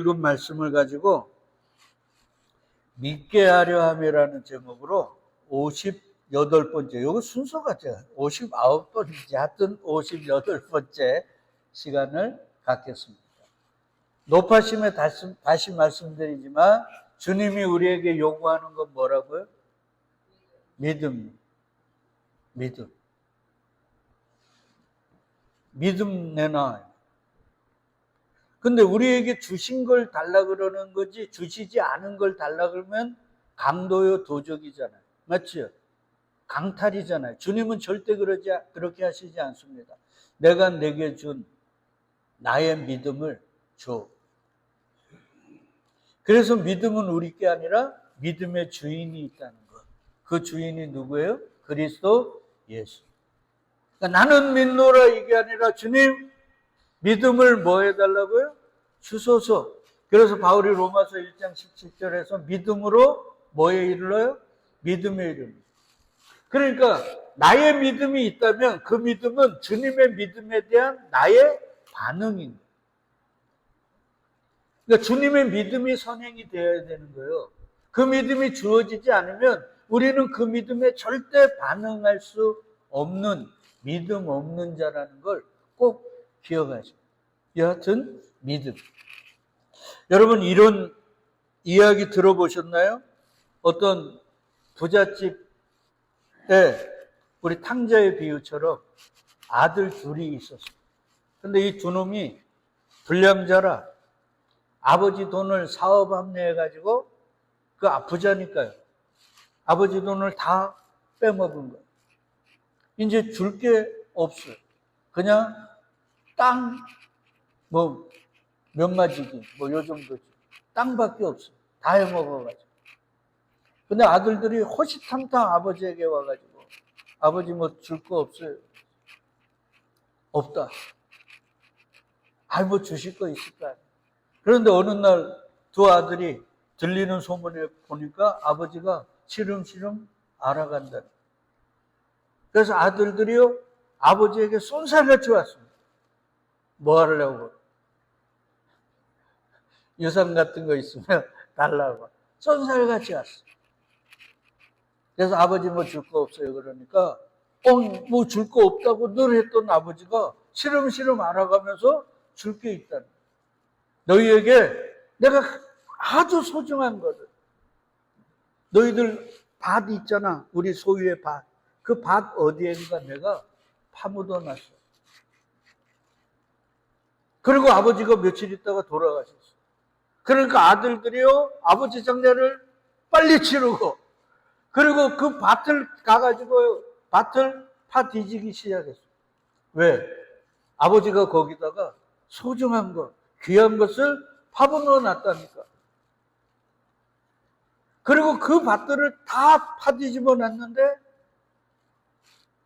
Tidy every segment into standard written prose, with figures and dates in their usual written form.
읽은 말씀을 가지고 믿게 하려 함이라는 제목으로 58번째, 이거 순서가 59번째, 하여튼 58번째 시간을 갖겠습니다. 높아심에 다시 말씀드리지만 주님이 우리에게 요구하는 건 뭐라고요? 믿음. 믿음 내놔. 근데 우리에게 주신 걸 달라 그러는 거지 주시지 않은 걸 달라 그러면 강도요 도적이잖아요. 맞죠? 강탈이잖아요. 주님은 절대 그렇게 하시지 않습니다. 내가 내게 준 나의 믿음을 줘. 그래서 믿음은 우리 게 아니라 믿음의 주인이 있다는 것. 그 주인이 누구예요? 그리스도 예수. 그러니까 나는 믿노라 이게 아니라 주님 믿음을 뭐 해달라고요? 주소서. 그래서 바울이 로마서 1장 17절에서 믿음으로 뭐에 이르러요? 믿음에 이릅니다. 그러니까 나의 믿음이 있다면 그 믿음은 주님의 믿음에 대한 나의 반응입니다. 그러니까 주님의 믿음이 선행이 되어야 되는 거예요. 그 믿음이 주어지지 않으면 우리는 그 믿음에 절대 반응할 수 없는 믿음 없는 자라는 걸 꼭 기억하시고. 여하튼 믿음. 여러분 이런 이야기 들어보셨나요? 어떤 부잣집에 우리 탕자의 비유처럼 아들 둘이 있었어요. 근데 이 두 놈이 불량자라 아버지 돈을 사업 합리해가지고 그 부자니까요. 아버지 돈을 다 빼먹은 거예요. 이제 줄 게 없어요. 그냥 땅, 몇 마지기, 요 정도지. 땅밖에 없어요. 다 해먹어가지고. 근데 아들들이 호시탐탐 아버지에게 와가지고, 아버지 줄 거 없어요? 없다. 주실 거 있을까? 그런데 어느 날 두 아들이 들리는 소문에 보니까 아버지가 시름시름 알아간다. 그래서 아들들이요, 아버지에게 쏜살같이 왔습니다. 뭐 하려고? 유산 같은 거 있으면 달라고. 쏜살같이 왔어. 그래서 아버지 줄 거 없어요. 그러니까, 줄 거 없다고 늘 했던 아버지가 시름시름 알아가면서 줄 게 있다는 거예요. 너희에게 내가 아주 소중한 거를. 너희들 밭 있잖아. 우리 소유의 밭. 그 밭 어디엔가 내가 파묻어 놨어. 그리고 아버지가 며칠 있다가 돌아가셨어. 그러니까 아들들이요, 아버지 장례를 빨리 치르고, 그리고 그 밭을 가가지고 밭을 파 뒤지기 시작했어. 왜? 아버지가 거기다가 소중한 것, 귀한 것을 파묻어 놨다니까. 그리고 그 밭들을 다 파뒤집어 놨는데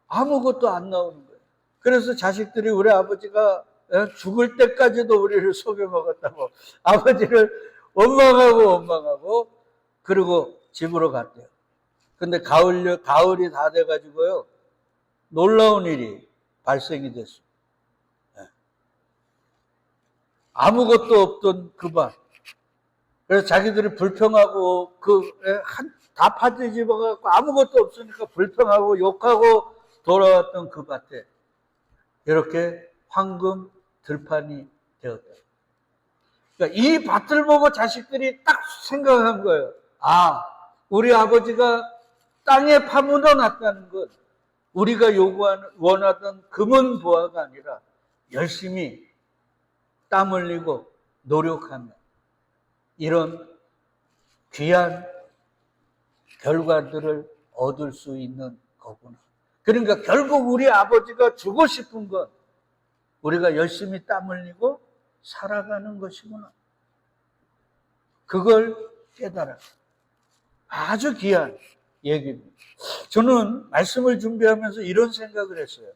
아무것도 안 나오는 거예요. 그래서 자식들이 우리 아버지가 죽을 때까지도 우리를 속여먹었다고 아버지를 원망하고 그리고 집으로 갔대요. 근데 가을이 다 돼가지고요, 놀라운 일이 발생이 됐어요. 아무것도 없던 그 밭. 그래서 자기들이 불평하고 다 파뒤집어갖고 아무것도 없으니까 불평하고 욕하고 돌아왔던 그 밭에 이렇게 황금 들판이 되었다. 그러니까 이 밭을 보고 자식들이 딱 생각한 거예요. 우리 아버지가 땅에 파묻어 놨다는 것, 우리가 원하던 금은 보화가 아니라 열심히 땀 흘리고 노력하면 이런 귀한 결과들을 얻을 수 있는 거구나. 그러니까 결국 우리 아버지가 주고 싶은 건 우리가 열심히 땀 흘리고 살아가는 것이구나. 그걸 깨달아. 아주 귀한 얘기입니다. 저는 말씀을 준비하면서 이런 생각을 했어요.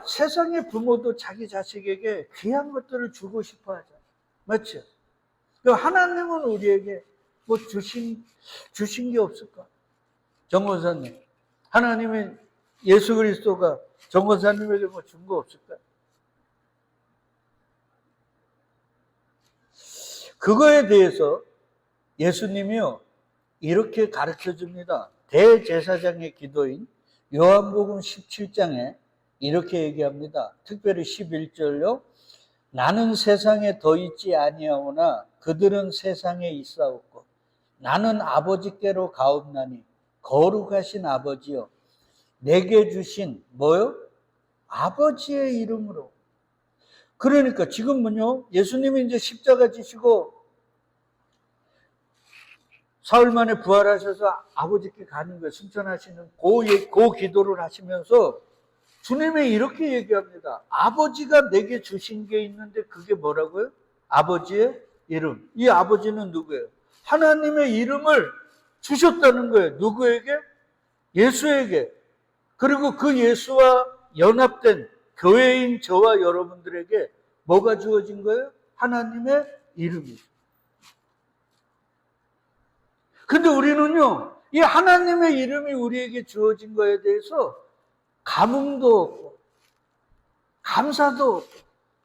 세상의 부모도 자기 자식에게 귀한 것들을 주고 싶어 하잖아. 맞죠? 하나님은 우리에게 주신 게 없을까? 정 권사님, 하나님의 예수 그리스도가 정 권사님에게 준 거 없을까? 그거에 대해서 예수님이요 이렇게 가르쳐 줍니다. 대제사장의 기도인 요한복음 17장에 이렇게 얘기합니다. 특별히 11절요. 나는 세상에 더 있지 아니하오나 그들은 세상에 있사옵고 나는 아버지께로 가옵나니 거룩하신 아버지여 내게 주신 뭐요? 아버지의 이름으로. 그러니까 지금은요 예수님이 이제 십자가 지시고 사흘 만에 부활하셔서 아버지께 가는 거예요. 승천하시는 그 기도를 하시면서 주님이 이렇게 얘기합니다. 아버지가 내게 주신 게 있는데 그게 뭐라고요? 아버지의 이름. 이 아버지는 누구예요? 하나님의 이름을 주셨다는 거예요. 누구에게? 예수에게. 그리고 그 예수와 연합된 교회인 저와 여러분들에게 뭐가 주어진 거예요? 하나님의 이름이죠. 근데 우리는요, 이 하나님의 이름이 우리에게 주어진 거에 대해서 감흥도 없고, 감사도 없고,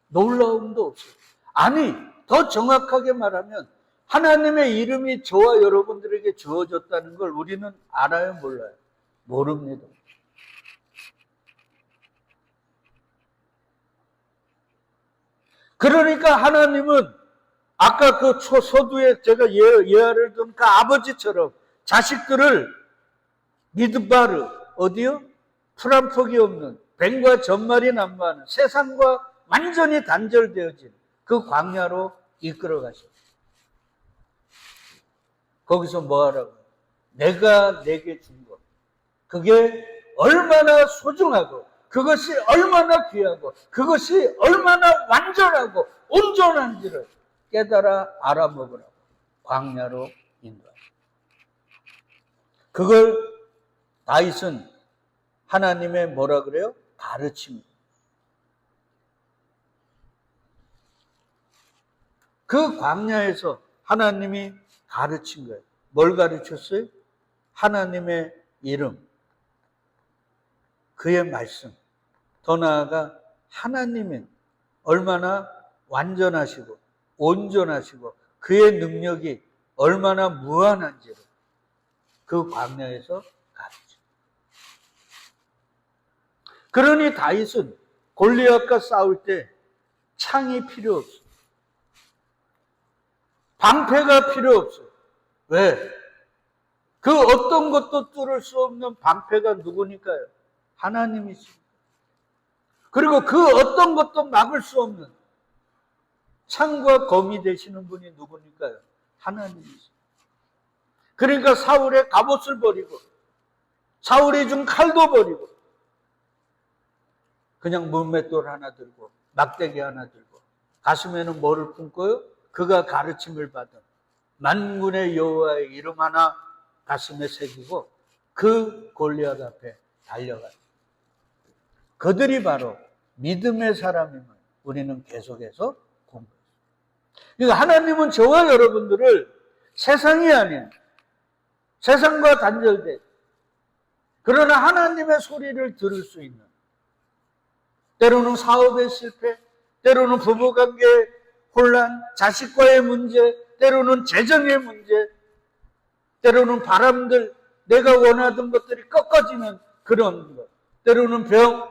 놀라움도 없어요. 아니, 더 정확하게 말하면 하나님의 이름이 저와 여러분들에게 주어졌다는 걸 우리는 알아요, 몰라요? 모릅니다. 그러니까 하나님은 아까 그 서두에 제가 예화를 든 그 아버지처럼 자식들을 미드바르, 어디요? 풀한 폭이 없는 뱀과 전말이 난무하는 세상과 완전히 단절되어진 그 광야로 이끌어 가셨어요. 거기서 뭐 하라고? 내가 내게 준 것. 그게 얼마나 소중하고 그것이 얼마나 귀하고 그것이 얼마나 완전하고 온전한지를 깨달아 알아먹으라고 광야로 인도하셨어요. 그걸 다윗은 하나님의 뭐라 그래요? 가르침입니다. 그 광야에서 하나님이 가르친 거예요. 뭘 가르쳤어요? 하나님의 이름, 그의 말씀, 더 나아가 하나님은 얼마나 완전하시고 온전하시고 그의 능력이 얼마나 무한한지를 그 광야에서 가르쳐. 그러니 다윗은 골리앗과 싸울 때 창이 필요 없어요. 방패가 필요 없어요. 왜? 그 어떤 것도 뚫을 수 없는 방패가 누구니까요? 하나님이십니다. 그리고 그 어떤 것도 막을 수 없는 창과 검이 되시는 분이 누구니까요? 하나님이십니다. 그러니까 사울의 갑옷을 버리고 사울이 준 칼도 버리고 그냥 문맷돌 하나 들고 막대기 하나 들고 가슴에는 뭐를 품고요? 그가 가르침을 받은 만군의 여호와의 이름 하나 가슴에 새기고 그 골리앗 앞에 달려가요. 그들이 바로 믿음의 사람임을 우리는 계속해서 공부했어요. 그러니까 하나님은 저와 여러분들을 세상이 아닌 세상과 단절된 그러나 하나님의 소리를 들을 수 있는 때로는 사업의 실패, 때로는 부부관계의 혼란, 자식과의 문제, 때로는 재정의 문제, 때로는 바람들, 내가 원하던 것들이 꺾어지는 그런 것, 때로는 병,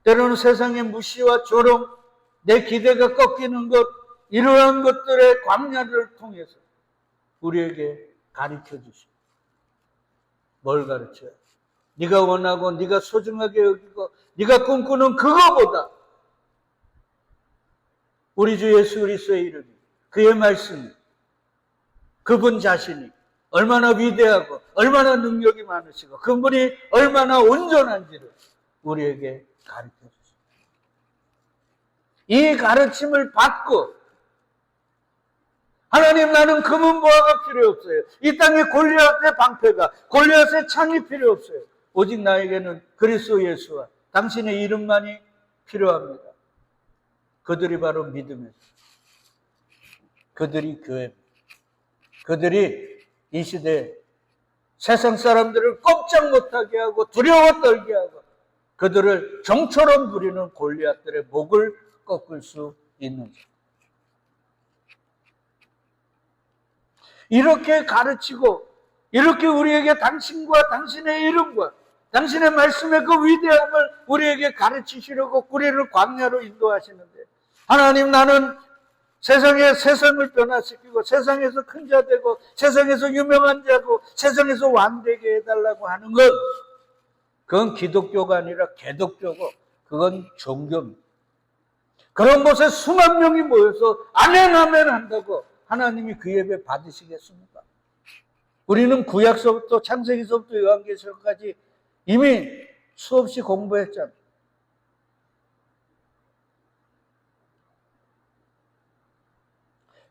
때로는 세상의 무시와 조롱, 내 기대가 꺾이는 것, 이러한 것들의 광야를 통해서 우리에게 가르쳐 주시고 뭘 가르쳐요? 네가 원하고 네가 소중하게 여기고 네가 꿈꾸는 그거보다 우리 주 예수 그리스도의 이름이 그의 말씀이 그분 자신이 얼마나 위대하고 얼마나 능력이 많으시고 그분이 얼마나 온전한지를 우리에게 가르쳐 주십니다. 이 가르침을 받고 하나님 나는 금은 보화가 필요 없어요. 이 땅에 골리앗의 방패가 골리앗의 창이 필요 없어요. 오직 나에게는 그리스도 예수와 당신의 이름만이 필요합니다. 그들이 바로 믿음이에요. 그들이 교회입니다. 그들이 이 시대에 세상 사람들을 꼼짝 못하게 하고 두려워 떨게 하고 그들을 정처럼 부리는 골리앗들의 목을 꺾을 수 있는 자. 이렇게 가르치고 이렇게 우리에게 당신과 당신의 이름과 당신의 말씀의 그 위대함을 우리에게 가르치시려고 우리를 광야로 인도하시는데, 하나님, 나는 세상을 변화시키고 세상에서 큰 자 되고 세상에서 유명한 자고 세상에서 왕 되게 해달라고 하는 것, 그건 기독교가 아니라 개독교고 그건 종교입니다. 그런 곳에 수만 명이 모여서 아멘 아멘 한다고 하나님이 그 예배 받으시겠습니까? 우리는 구약서부터 창세기서부터 요한계시록까지 이미 수없이 공부했잖아요.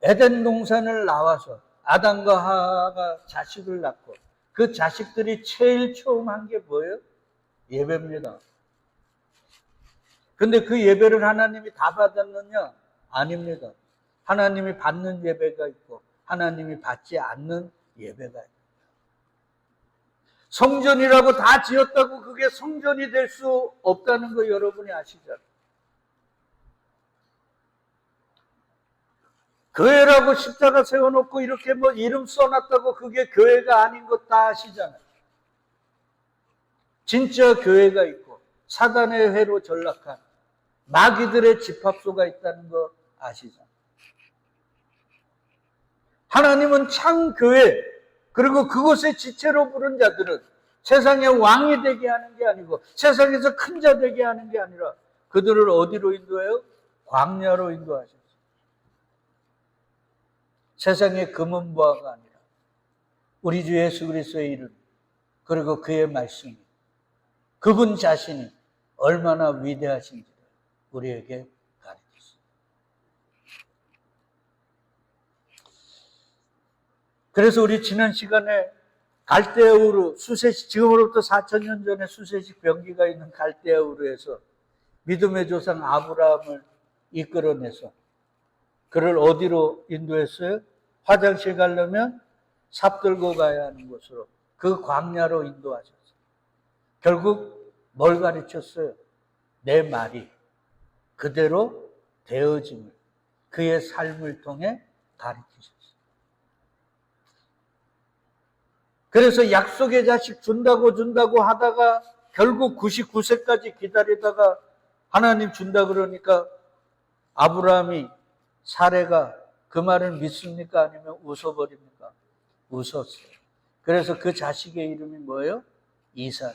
에덴 동산을 나와서 아담과 하와가 자식을 낳고 그 자식들이 제일 처음 한 게 뭐예요? 예배입니다. 근데 그 예배를 하나님이 다 받았느냐? 아닙니다. 하나님이 받는 예배가 있고 하나님이 받지 않는 예배가 있고, 성전이라고 다 지었다고 그게 성전이 될 수 없다는 거 여러분이 아시잖아요. 교회라고 십자가 세워놓고 이렇게 뭐 이름 써놨다고 그게 교회가 아닌 것 다 아시잖아요. 진짜 교회가 있고 사단의 회로 전락한 마귀들의 집합소가 있다는 거 아시잖아요. 하나님은 참 교회, 그리고 그곳의 지체로 부른 자들은 세상의 왕이 되게 하는 게 아니고 세상에서 큰 자 되게 하는 게 아니라 그들을 어디로 인도해요? 광야로 인도하셨어요. 세상의 금은보화가 아니라 우리 주 예수 그리스도의 이름, 그리고 그의 말씀이, 그분 자신이 얼마나 위대하신지를 우리에게 가르쳤습니다. 그래서 우리 지난 시간에 갈대아우르, 수세식, 지금으로부터 4,000년 전에 수세식 병기가 있는 갈대아우르에서 믿음의 조상 아브라함을 이끌어내서 그를 어디로 인도했어요? 화장실 가려면 삽 들고 가야 하는 곳으로, 그 광야로 인도하셨어요. 결국 뭘 가르쳤어요? 내 말이 그대로 되어짐을 그의 삶을 통해 가르치셨어요. 그래서 약속의 자식 준다고 하다가 결국 99세까지 기다리다가 하나님 준다 그러니까 아브라함이, 사레가 그 말을 믿습니까? 아니면 웃어버립니까? 웃었어요. 그래서 그 자식의 이름이 뭐예요? 이삭.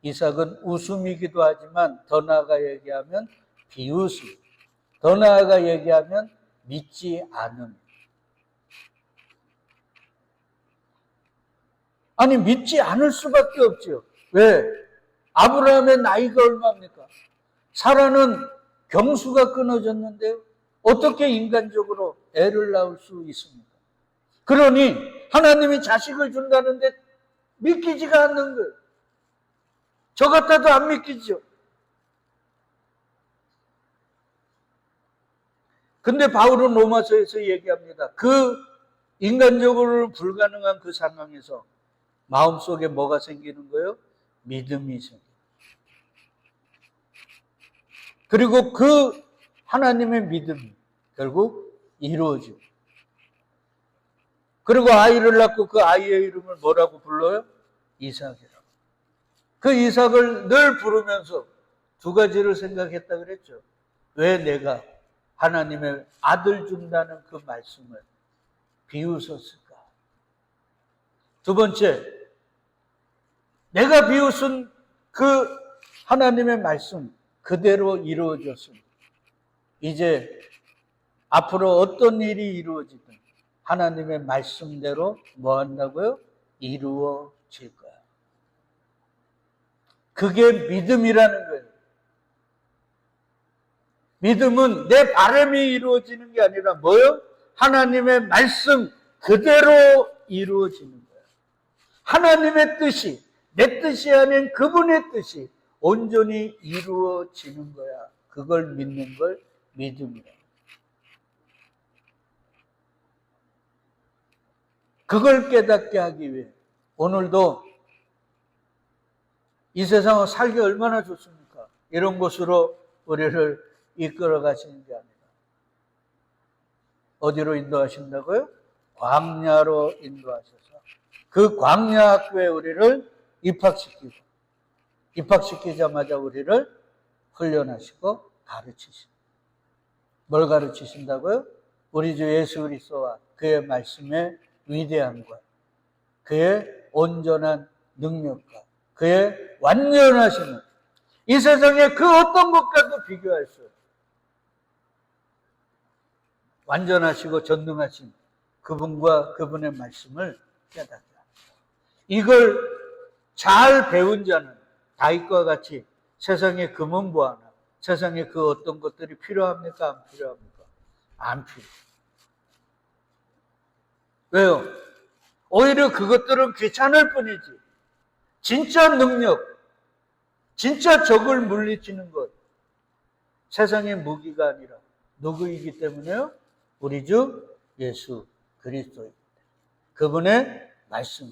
이삭은 웃음이기도 하지만 더 나아가 얘기하면 비웃음, 더 나아가 얘기하면 믿지 않음. 아니, 믿지 않을 수밖에 없죠. 왜? 아브라함의 나이가 얼마입니까? 사라는 경수가 끊어졌는데요, 어떻게 인간적으로 애를 낳을 수 있습니까? 그러니 하나님이 자식을 준다는데 믿기지가 않는 거예요. 저 같아도 안 믿기죠. 근데 바울은 로마서에서 얘기합니다. 그 인간적으로 불가능한 그 상황에서 마음속에 뭐가 생기는 거예요? 믿음이 생겨요. 그리고 그 하나님의 믿음이 결국 이루어지고, 그리고 아이를 낳고 그 아이의 이름을 뭐라고 불러요? 이삭이라고. 그 이삭을 늘 부르면서 두 가지를 생각했다 그랬죠. 왜 내가 하나님의 아들 준다는 그 말씀을 비웃었을까? 두 번째, 내가 비웃은 그 하나님의 말씀 그대로 이루어졌습니다. 이제 앞으로 어떤 일이 이루어지든 하나님의 말씀대로 뭐 한다고요? 이루어질 거야. 그게 믿음이라는 거예요. 믿음은 내 바람이 이루어지는 게 아니라 뭐요? 하나님의 말씀 그대로 이루어지는 거야. 하나님의 뜻이, 내 뜻이 아닌 그분의 뜻이 온전히 이루어지는 거야. 그걸 믿는 걸 믿음이야. 그걸 깨닫게 하기 위해 오늘도 이 세상을 살기 얼마나 좋습니까? 이런 곳으로 우리를 이끌어 가시는 게 아니라 어디로 인도하신다고요? 광야로 인도하셔서 그 광야 학교에 우리를 입학시키자마자 우리를 훈련하시고 가르치십니다. 뭘 가르치신다고요? 우리 주 예수 그리스도와 그의 말씀의 위대함과 그의 온전한 능력과 그의 완전하심을 이 세상의 그 어떤 것과도 비교할 수 없어요. 완전하시고 전능하신 그분과 그분의 말씀을 깨닫게 합니다. 이걸 잘 배운 자는 다윗과 같이 세상에 금은 보아나 세상에 그 어떤 것들이 필요합니까? 안 필요합니까? 안 필요해요. 왜요? 오히려 그것들은 귀찮을 뿐이지 진짜 능력, 진짜 적을 물리치는 것 세상의 무기가 아니라 누구이기 때문에요? 우리 주 예수 그리스도입니다. 그분의 말씀.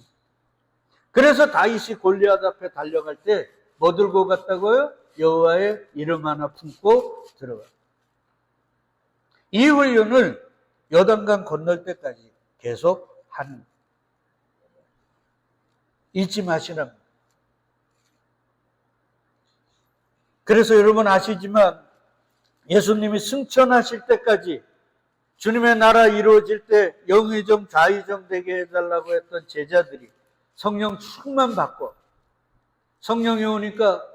그래서 다윗이 골리앗 앞에 달려갈 때 뭐 들고 갔다고요? 여호와의 이름 하나 품고 들어가. 이 훈련을 요단강 건널 때까지 계속 하는. 잊지 마시랍니다. 그래서 여러분 아시지만 예수님이 승천하실 때까지 주님의 나라 이루어질 때 영의정 좌의정 되게 해달라고 했던 제자들이 성령 충만 받고 성령이 오니까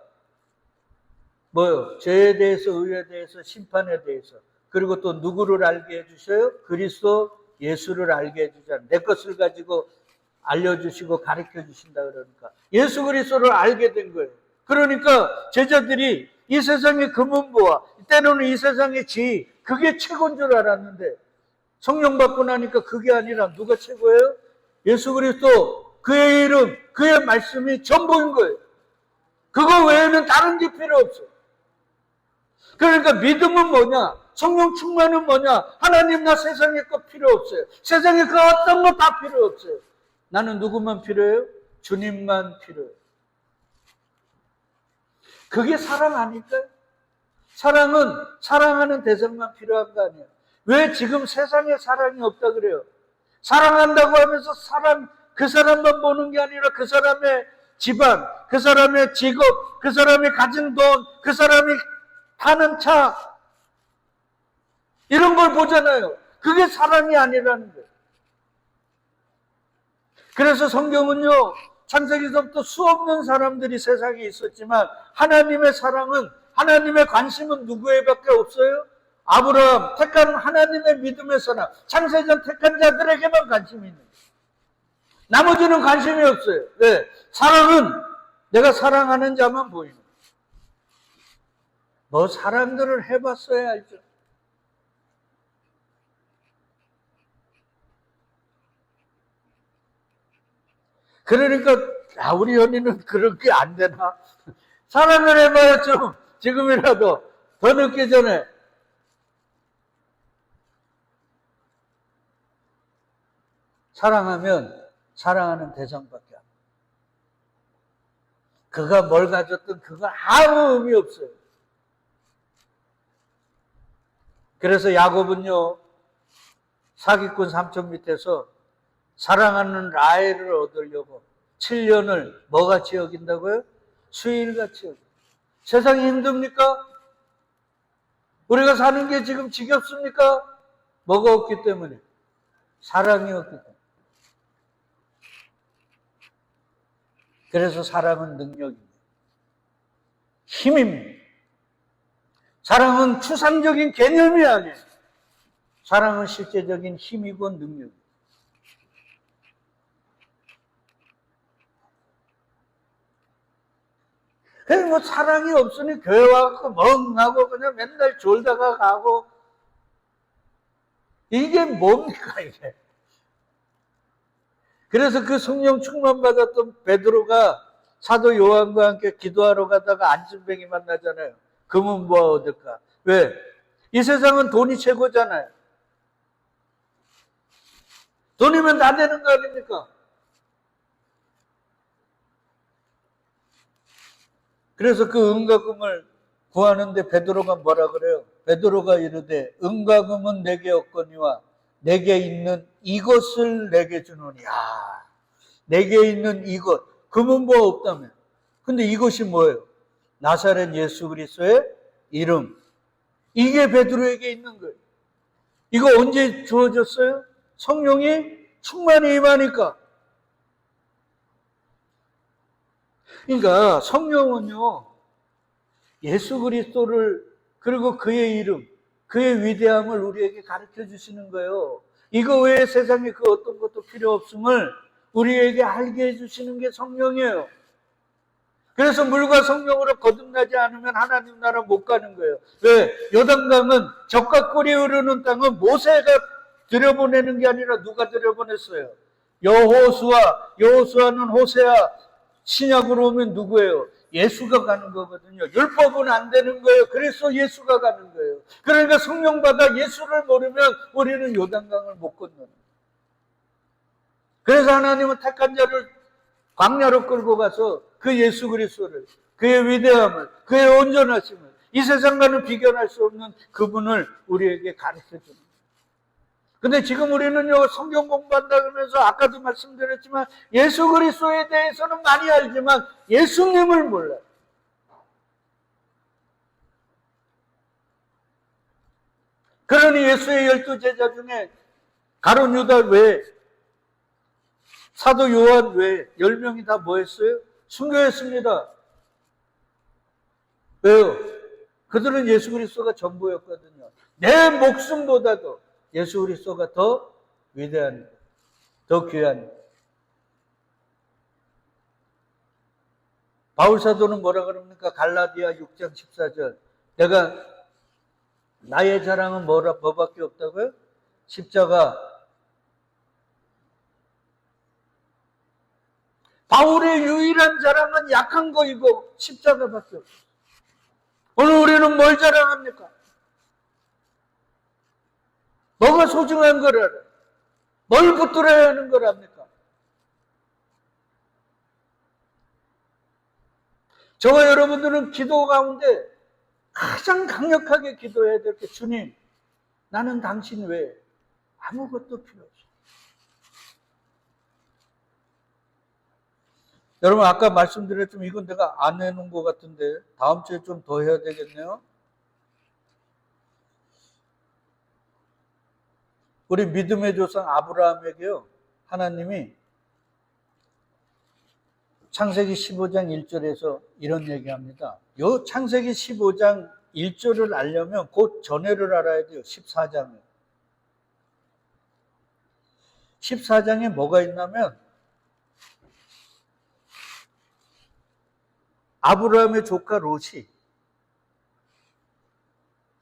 뭐요? 죄에 대해서 의에 대해서 심판에 대해서 그리고 또 누구를 알게 해주셔요? 그리스도 예수를 알게 해주잖아요. 내 것을 가지고 알려주시고 가르쳐주신다 그러니까 예수 그리스도를 알게 된 거예요. 그러니까 제자들이 이 세상의 금은보화 때로는 이 세상의 지위 그게 최고인 줄 알았는데 성령 받고 나니까 그게 아니라 누가 최고예요? 예수 그리스도 그의 이름 그의 말씀이 전부인 거예요. 그거 외에는 다른 게 필요 없어요. 그러니까 믿음은 뭐냐? 성령 충만은 뭐냐? 하나님 나 세상에 것 필요 없어요. 세상에 그 어떤 거 다 필요 없어요. 나는 누구만 필요해요? 주님만 필요해요. 그게 사랑 아닐까요? 사랑은 사랑하는 대상만 필요한 거 아니에요. 왜 지금 세상에 사랑이 없다 그래요? 사랑한다고 하면서 그 사람만 보는 게 아니라 그 사람의 집안, 그 사람의 직업, 그 사람이 가진 돈, 그 사람이 타는 차 이런 걸 보잖아요. 그게 사랑이 아니라는 거예요. 그래서 성경은요. 창세기서부터 수없는 사람들이 세상에 있었지만 하나님의 사랑은 하나님의 관심은 누구에밖에 없어요? 아브라함 택한 하나님의 믿음의 사람 창세전 택한 자들에게만 관심이 있는 거예요. 나머지는 관심이 없어요. 왜? 사랑은 내가 사랑하는 자만 보이는 거예요. 뭐 사람들을 해봤어야 알죠. 그러니까 우리 언니는 그렇게 안 되나? 사랑을 해봐야 좀 지금이라도 더 늦기 전에 사랑하면 사랑하는 대상밖에 안 돼요. 그가 뭘 가졌든 그건 아무 의미 없어요. 그래서 야곱은요 사기꾼 삼촌 밑에서 사랑하는 라헬을 얻으려고 7년을 뭐같이 여긴다고요? 수일같이 여긴다. 세상이 힘듭니까? 우리가 사는 게 지금 지겹습니까? 뭐가 없기 때문에? 사랑이 없기 때문에. 그래서 사랑은 능력입니다. 힘입니다. 사랑은 추상적인 개념이 아니에요. 사랑은 실제적인 힘이고 능력입니다. 그래서 뭐 사랑이 없으니 교회 와서 멍하고 그냥 맨날 졸다가 가고 이게 뭡니까 이게? 그래서 그 성령 충만 받았던 베드로가 사도 요한과 함께 기도하러 가다가 안진뱅이 만나잖아요. 금은 뭐 얻을까? 왜? 이 세상은 돈이 최고잖아요. 돈이면 다 되는 거 아닙니까? 그래서 그 은과 금을 구하는데 베드로가 뭐라 그래요? 베드로가 이르되 은과 금은 내게 없거니와 내게 있는 이것을 내게 주노니. 내게 있는 이것. 금은보화 없다며. 근데 이것이 뭐예요? 나사렛 예수 그리스도의 이름. 이게 베드로에게 있는 거예요. 이거 언제 주어졌어요? 성령이 충만히 임하니까. 그러니까 성령은요, 예수 그리스도를, 그리고 그의 이름, 그의 위대함을 우리에게 가르쳐 주시는 거예요. 이거 외에 세상에 그 어떤 것도 필요 없음을 우리에게 알게 해주시는 게 성령이에요. 그래서 물과 성령으로 거듭나지 않으면 하나님 나라 못 가는 거예요. 왜? 요단강은 적과 꿀이 흐르는 땅은 모세가 들여보내는 게 아니라 누가 들여보냈어요? 여호수아는 호세아. 신약으로 오면 누구예요? 예수가 가는 거거든요. 율법은 안 되는 거예요. 그래서 예수가 가는 거예요. 그러니까 성령 받아 예수를 모르면 우리는 요단강을 못 건너는 거예요. 그래서 하나님은 택한 자를 광야로 끌고 가서 그 예수 그리스도를, 그의 위대함을, 그의 온전하심을, 이 세상과는 비견할 수 없는 그분을 우리에게 가르쳐 주는 거예요. 근데 지금 우리는요, 성경 공부한다 그러면서 아까도 말씀드렸지만 예수 그리스도에 대해서는 많이 알지만 예수님을 몰라요. 그러니 예수의 12제자 중에 가룟 유다 외에, 사도 요한 외에 10명이 다 뭐 했어요? 순교했습니다. 왜요? 그들은 예수 그리스도가 전부였거든요. 내 목숨보다도 예수 그리스도가 더 위대한, 더 귀한. 바울 사도는 뭐라 그럽니까? 갈라디아 6장 14절. 내가 나의 자랑은 뭐밖에 없다고요? 십자가. 바울의 유일한 자랑은 약한 거이고 십자가밖에 없어요. 오늘 우리는 뭘 자랑합니까? 뭐가 소중한 걸 알아요? 뭘 붙들어야 하는 걸 압니까? 저와 여러분들은 기도 가운데 가장 강력하게 기도해야 될 게, 주님, 나는 당신 외에 아무것도 필요 없어요. 여러분, 아까 말씀드렸지만 이건 내가 안 해놓은 것 같은데 다음 주에 좀 더 해야 되겠네요. 우리 믿음의 조상 아브라함에게요, 하나님이 창세기 15장 1절에서 이런 얘기합니다. 요 창세기 15장 1절을 알려면 곧 전해를 알아야 돼요. 14장에. 14장에 뭐가 있냐면 아브라함의 조카 롯이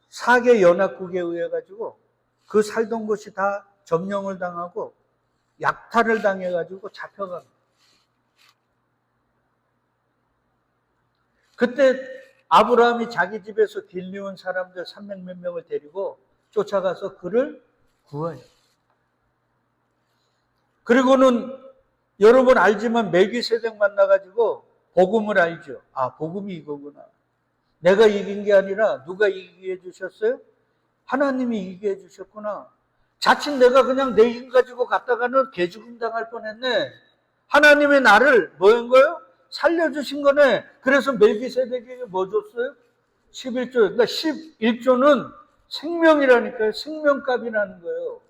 사개 연합국에 의해 가지고 그 살던 곳이 다 점령을 당하고 약탈을 당해 가지고 잡혀갑니다. 그때 아브라함이 자기 집에서 길리온 사람들 300몇 명을 데리고 쫓아가서 그를 구해요. 그리고는 여러분 알지만 멜기세덱 만나가지고 복음을 알죠. 아, 복음이 이거구나. 내가 이긴 게 아니라 누가 이기게 해주셨어요? 하나님이 이기게 해주셨구나. 자칫 내가 그냥 내 힘 가지고 갔다가는 개죽음 당할 뻔했네. 하나님의 나를 뭐 한 거예요? 살려주신 거네. 그래서 멜기세덱에게 뭐 줬어요? 11조. 그러니까 11조는 생명이라니까요. 생명값이라는 거예요.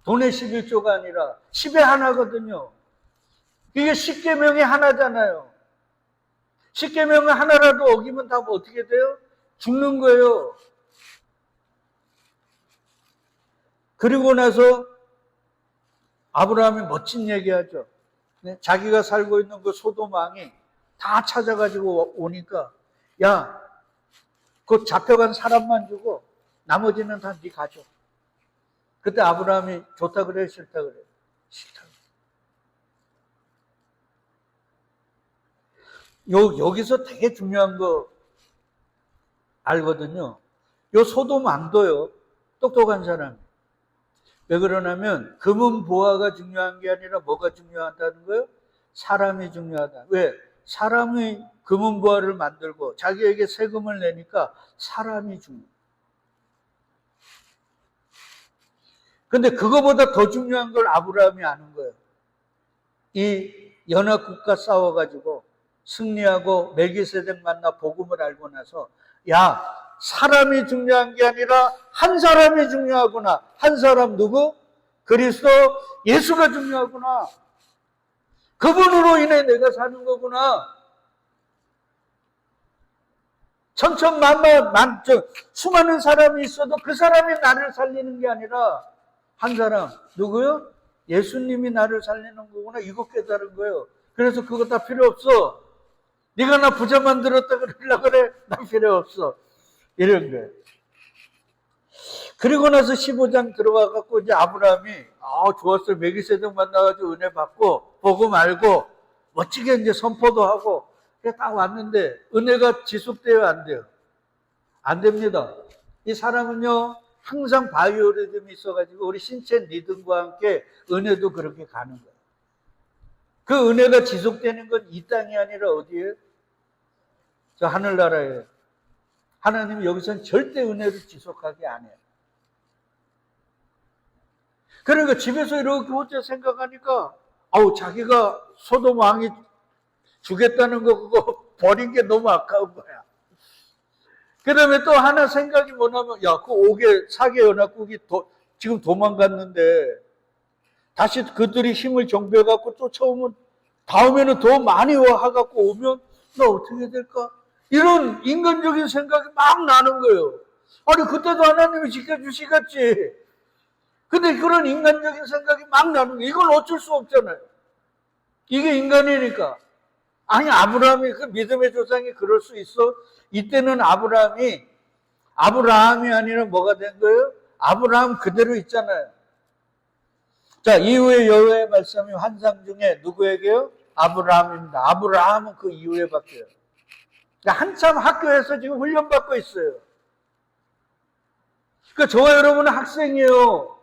돈의 11조가 아니라 10의 하나거든요. 이게 10계명이 하나잖아요. 10계명은 하나라도 어기면 다 어떻게 돼요? 죽는 거예요. 그리고 나서 아브라함이 멋진 얘기하죠. 자기가 살고 있는 그 소돔 왕이 다 찾아가지고 오니까, 야, 그 잡혀간 사람만 주고 나머지는 다 네 가져. 그때 아브라함이 좋다 그래, 싫다 그래? 싫다. 여기서 되게 중요한 거 알거든요. 요 소돔 안 둬요. 똑똑한 사람. 왜 그러냐면 금은 보화가 중요한 게 아니라 뭐가 중요하다는 거예요? 사람이 중요하다. 왜? 사람이 금은 보화를 만들고 자기에게 세금을 내니까 사람이 중요해요. 근데 그거보다 더 중요한 걸 아브라함이 아는 거예요. 이 연합국가 싸워가지고 승리하고 멜기세덱 만나 복음을 알고 나서, 야, 사람이 중요한 게 아니라 한 사람이 중요하구나. 한 사람 누구? 그리스도 예수가 중요하구나. 그분으로 인해 내가 사는 거구나. 천천만만 수많은 사람이 있어도 그 사람이 나를 살리는 게 아니라 한 사람 누구요? 예수님이 나를 살리는 거구나. 이거 깨달은 거예요. 그래서 그거 다 필요 없어. 네가 나 부자 만들었다 그러려고 그래? 나 필요 없어. 이런 거예요. 그리고 나서 15장 들어와 갖고 이제 아브라함이 좋았어요. 멜기세덱 만나가지고 은혜 받고 복음 알고 멋지게 이제 선포도 하고 딱 왔는데 은혜가 지속돼요, 안 돼요? 안 됩니다. 이 사람은요 항상 바이오리듬이 있어가지고 우리 신체 리듬과 함께 은혜도 그렇게 가는 거예요. 그 은혜가 지속되는 건 이 땅이 아니라 어디예요? 저 하늘나라예요. 하나님이 여기서는 절대 은혜를 지속하게 안 해요. 그러니까 집에서 이렇게 혼자 생각하니까 자기가 소돔 왕이 주겠다는 거 그거 버린 게 너무 아까운 거야. 그 다음에 또 하나 생각이 뭐냐면 그 5개 4개 연합국이 지금 도망갔는데 다시 그들이 힘을 정비해갖고 쫓아오면 다음에는 더 많이 와갖고 오면 나 어떻게 될까? 이런 인간적인 생각이 막 나는 거예요. 아니 그때도 하나님이 지켜주시겠지. 근데 그런 인간적인 생각이 막 나는 거예요. 이건 어쩔 수 없잖아요. 이게 인간이니까. 아니 아브라함이 그 믿음의 조상이 그럴 수 있어? 이때는 아브라함이 아니라 뭐가 된 거예요? 아브라함 그대로 있잖아요. 자, 이후에 여호와의 말씀이 환상 중에 누구에게요? 아브라함입니다. 아브라함은 그 이후에 바뀌어요. 한참 학교에서 지금 훈련받고 있어요. 그러니까 저와 여러분은 학생이에요.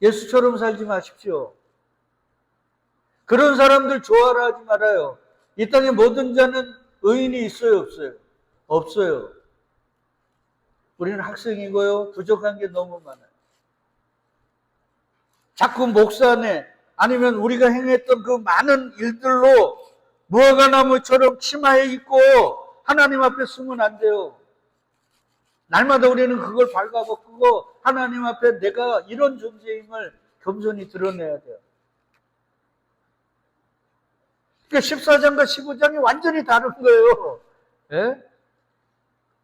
예수처럼 살지 마십시오. 그런 사람들 좋아라 하지 말아요. 이 땅에 모든 자는 의인이 있어요, 없어요? 없어요. 우리는 학생이고요. 부족한 게 너무 많아요. 자꾸 목사네 아니면 우리가 행했던 그 많은 일들로 무화과나무처럼 치마에 입고 하나님 앞에 서면 안 돼요. 날마다 우리는 그걸 발가벗고 하나님 앞에 내가 이런 존재임을 겸손히 드러내야 돼요. 그러니까 14장과 15장이 완전히 다른 거예요. 예?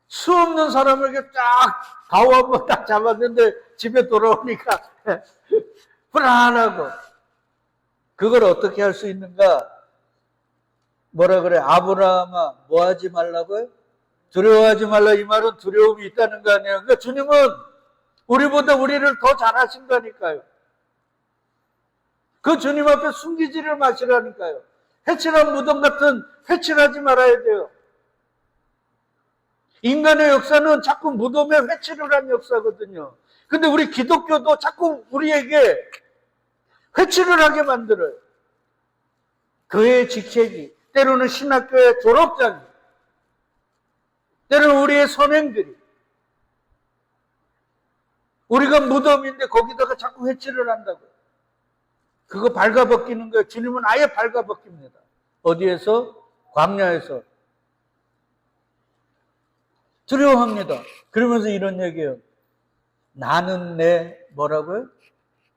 수 없는 사람을 이렇게 쫙 가오 한번 딱 잡았는데 집에 돌아오니까 불안하고. 그걸 어떻게 할 수 있는가? 뭐라 그래? 아브라함아, 뭐 하지 말라고요? 두려워하지 말라. 이 말은 두려움이 있다는 거 아니에요. 그러니까 주님은 우리보다 우리를 더 잘하신 거니까요. 그 주님 앞에 숨기지를 마시라니까요. 회칠한 무덤 같은 회칠하지 말아야 돼요. 인간의 역사는 자꾸 무덤에 회칠을 한 역사거든요. 근데 우리 기독교도 자꾸 우리에게 회칠을 하게 만들어요. 그의 직책이, 때로는 신학교의 졸업장이, 때로는 우리의 선행들이, 우리가 무덤인데 거기다가 자꾸 회칠을 한다고요. 그거 발가벗기는 거예요. 주님은 아예 발가벗깁니다. 어디에서? 광야에서. 두려워합니다. 그러면서 이런 얘기예요. 나는 내 뭐라고요?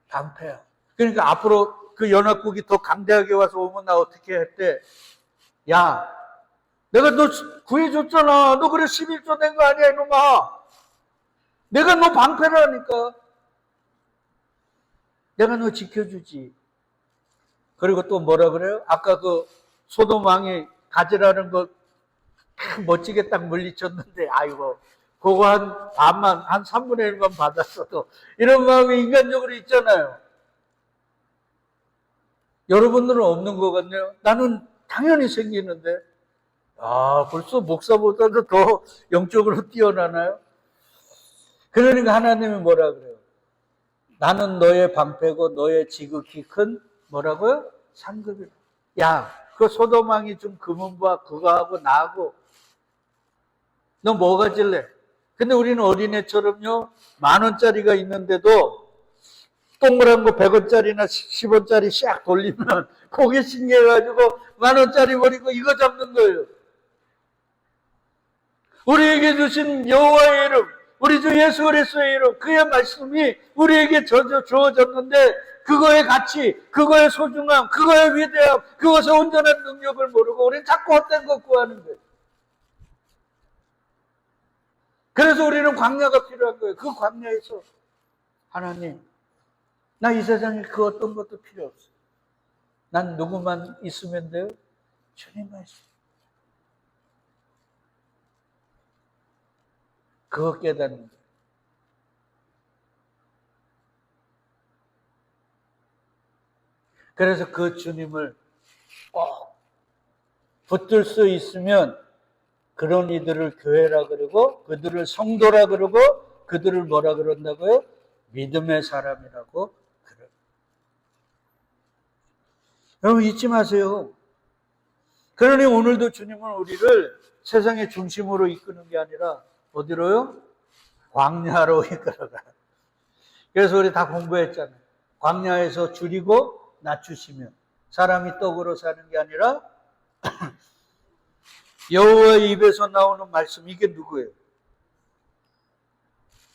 방패야. 그러니까 앞으로 그 연합국이 더 강대하게 와서 오면 나 어떻게 했대? 야, 내가 너 구해줬잖아. 너 그래 11조 된 거 아니야 이놈아. 내가 너 방패라니까. 내가 너 지켜주지. 그리고 또 뭐라 그래요? 아까 그 소돔 왕이 가지라는 거 멋지게 딱 물리쳤는데 아이고 그거 한 반만 한 3분의 1만 받았어도 이런 마음이 인간적으로 있잖아요. 여러분들은 없는 것 같네요. 나는 당연히 생기는데 벌써 목사보다도 더 영적으로 뛰어나나요? 그러니까 하나님이 뭐라 그래요? 나는 너의 방패고 너의 지극히 큰 뭐라고요? 상급이라. 야, 그 소돔 왕이 좀 금은과 그거하고 나하고 너 뭐 가질래? 근데 우리는 어린애처럼요, 10,000원짜리가 있는데도 동그란 거 100원짜리나 10원짜리 샥 돌리면 고개 신기해가지고 10,000원짜리 버리고 이거 잡는 거예요. 우리에게 주신 여호와의 이름, 우리 주 예수 그리스도의 이름, 그의 말씀이 우리에게 주어졌는데 그거의 가치, 그거의 소중함, 그거의 위대함, 그것의 온전한 능력을 모르고 우리는 자꾸 헛된 것 구하는 거예요. 그래서 우리는 광야가 필요한 거예요. 그 광야에서 하나님, 나 이 세상에 그 어떤 것도 필요 없어. 난 누구만 있으면 돼요? 주님만 있으면. 그거 깨닫는 거예요. 그래서 그 주님을 꼭 붙들 수 있으면 그런 이들을 교회라 그러고 그들을 성도라 그러고 그들을 뭐라 그런다고요? 믿음의 사람이라고 그래요. 여러분 잊지 마세요. 그러니 오늘도 주님은 우리를 세상의 중심으로 이끄는 게 아니라 어디로요? 광야로 이끌어가. 그래서 우리 다 공부했잖아요. 광야에서 줄이고 낮추시며 사람이 떡으로 사는 게 아니라 여호와의 입에서 나오는 말씀, 이게 누구예요?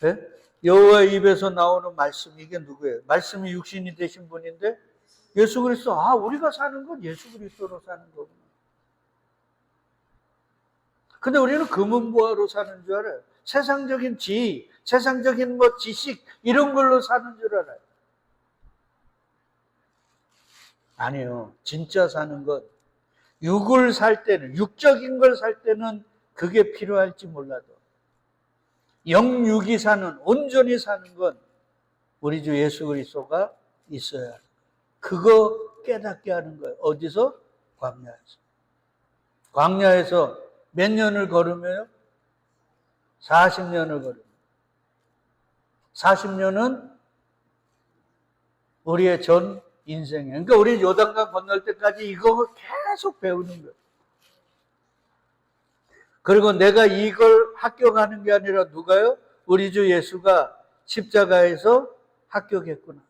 네? 여호와의 입에서 나오는 말씀, 이게 누구예요? 말씀이 육신이 되신 분인데 예수 그리스도. 아, 우리가 사는 건 예수 그리스도로 사는 거구나. 근데 우리는 금은보화로 사는 줄 알아요. 세상적인 지위, 세상적인 지식 이런 걸로 사는 줄 알아요. 아니에요. 진짜 사는 것, 육을 살 때는, 육적인 걸 살 때는 그게 필요할지 몰라도 영육이 사는, 온전히 사는 건 우리 주 예수 그리스도가 있어야 해요. 그거 깨닫게 하는 거예요. 어디서? 광야에서. 광야에서 몇 년을 걸으며요? 40년을 걸으며. 40년은 우리의 전 인생이에요. 그러니까 우리 요단강 건널 때까지 이거 계속 배우는 거예요. 그리고 내가 이걸 합격하는 게 아니라 누가요? 우리 주 예수가 십자가에서 합격했구나.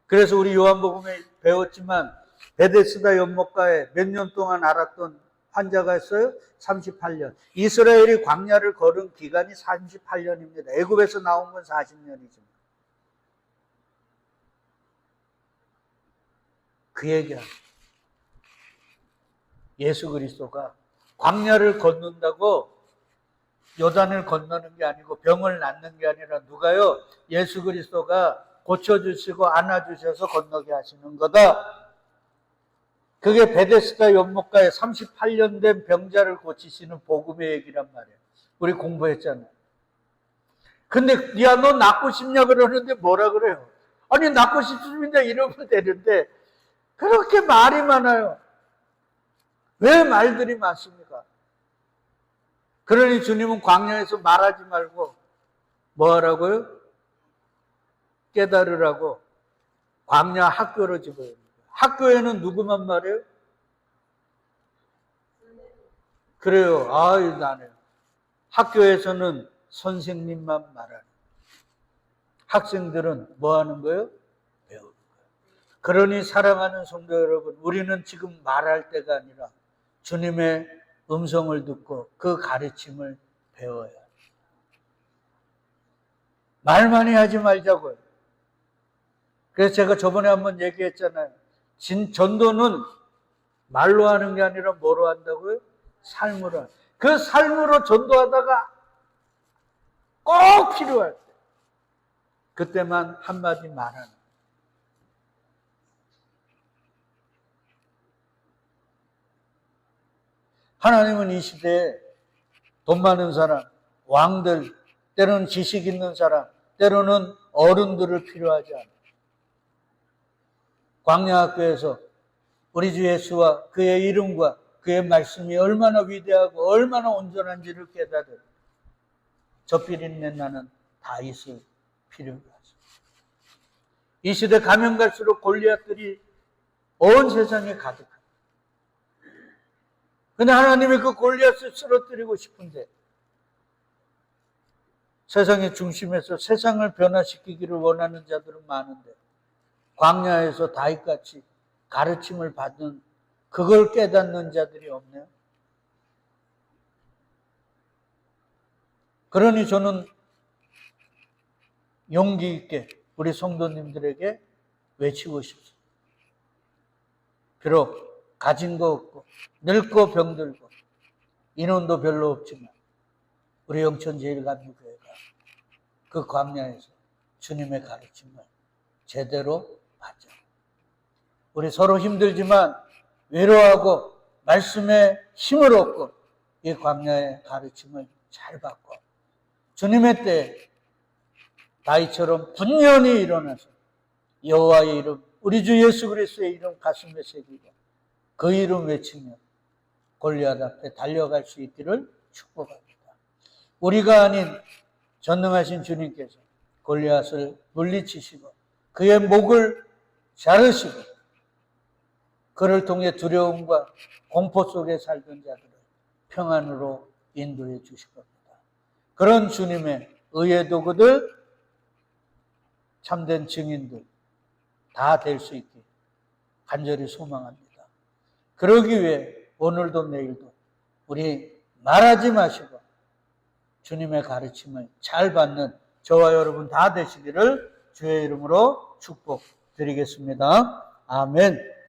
그래서 우리 요한복음에 배웠지만 베데스다 연못가에 몇 년 동안 앓았던 환자가 있어요? 38년. 이스라엘이 광야를 걸은 기간이 38년입니다. 애굽에서 나온 건 40년이지만. 그 얘기야. 예수 그리스도가 광야를 걷는다고 요단을 건너는 게 아니고 병을 낫는 게 아니라 누가요? 예수 그리스도가 고쳐주시고 안아주셔서 건너게 하시는 거다. 그게 베데스다 연못가에 38년 된 병자를 고치시는 복음의 얘기란 말이에요. 우리 공부했잖아요. 근데 야, 너 낫고 싶냐 그러는데 뭐라 그래요? 아니, 낫고 싶습니다 이러면 되는데 그렇게 말이 많아요. 왜 말들이 많습니까? 그러니 주님은 광야에서 말하지 말고 뭐 하라고요? 깨달으라고 광야 학교로 집어요. 학교에는 누구만 말해요? 그래요. 아유, 나네요. 학교에서는 선생님만 말하는. 학생들은 뭐 하는 거예요? 배우는 거예요. 그러니 사랑하는 성도 여러분, 우리는 지금 말할 때가 아니라 주님의 음성을 듣고 그 가르침을 배워야 해요. 말 많이 하지 말자고요. 그래서 제가 저번에 한번 얘기했잖아요. 전도는 말로 하는 게 아니라 뭐로 한다고요? 삶으로 하는. 그 삶으로 전도하다가 꼭 필요할 때 그때만 한마디 말하는. 하나님은 이 시대에 돈 많은 사람, 왕들, 때로는 지식 있는 사람, 때로는 어른들을 필요하지 않아요. 광야학교에서 우리 주 예수와 그의 이름과 그의 말씀이 얼마나 위대하고 얼마나 온전한지를 깨달은 저 비린내 나는 다 있을 필요가 있어요. 이 시대 가면 갈수록 골리앗들이 온 세상에 가득합니다. 근데 하나님이 그 골리앗을 쓰러뜨리고 싶은데 세상의 중심에서 세상을 변화시키기를 원하는 자들은 많은데 광야에서 다윗같이 가르침을 받는 그걸 깨닫는 자들이 없네요. 그러니 저는 용기 있게 우리 성도님들에게 외치고 싶습니다. 비록 가진 거 없고 늙고 병들고 인원도 별로 없지만 우리 영천제일감리교회가 그 광야에서 주님의 가르침을 제대로 받자. 우리 서로 힘들지만 외로워하고 말씀에 힘을 얻고 이 광야의 가르침을 잘 받고 주님의 때에 다윗처럼 분연히 일어나서 여호와의 이름, 우리 주 예수 그리스도의 이름 가슴에 새기고 그 이름 외치며 골리앗 앞에 달려갈 수 있기를 축복합니다. 우리가 아닌 전능하신 주님께서 골리앗을 물리치시고 그의 목을 자르시고 그를 통해 두려움과 공포 속에 살던 자들을 평안으로 인도해 주실 겁니다. 그런 주님의 의의 도구들, 참된 증인들 다 될 수 있게 간절히 소망합니다. 그러기 위해 오늘도 내일도 우리 말하지 마시고 주님의 가르침을 잘 받는 저와 여러분 다 되시기를 주의 이름으로 축복드리겠습니다. 아멘.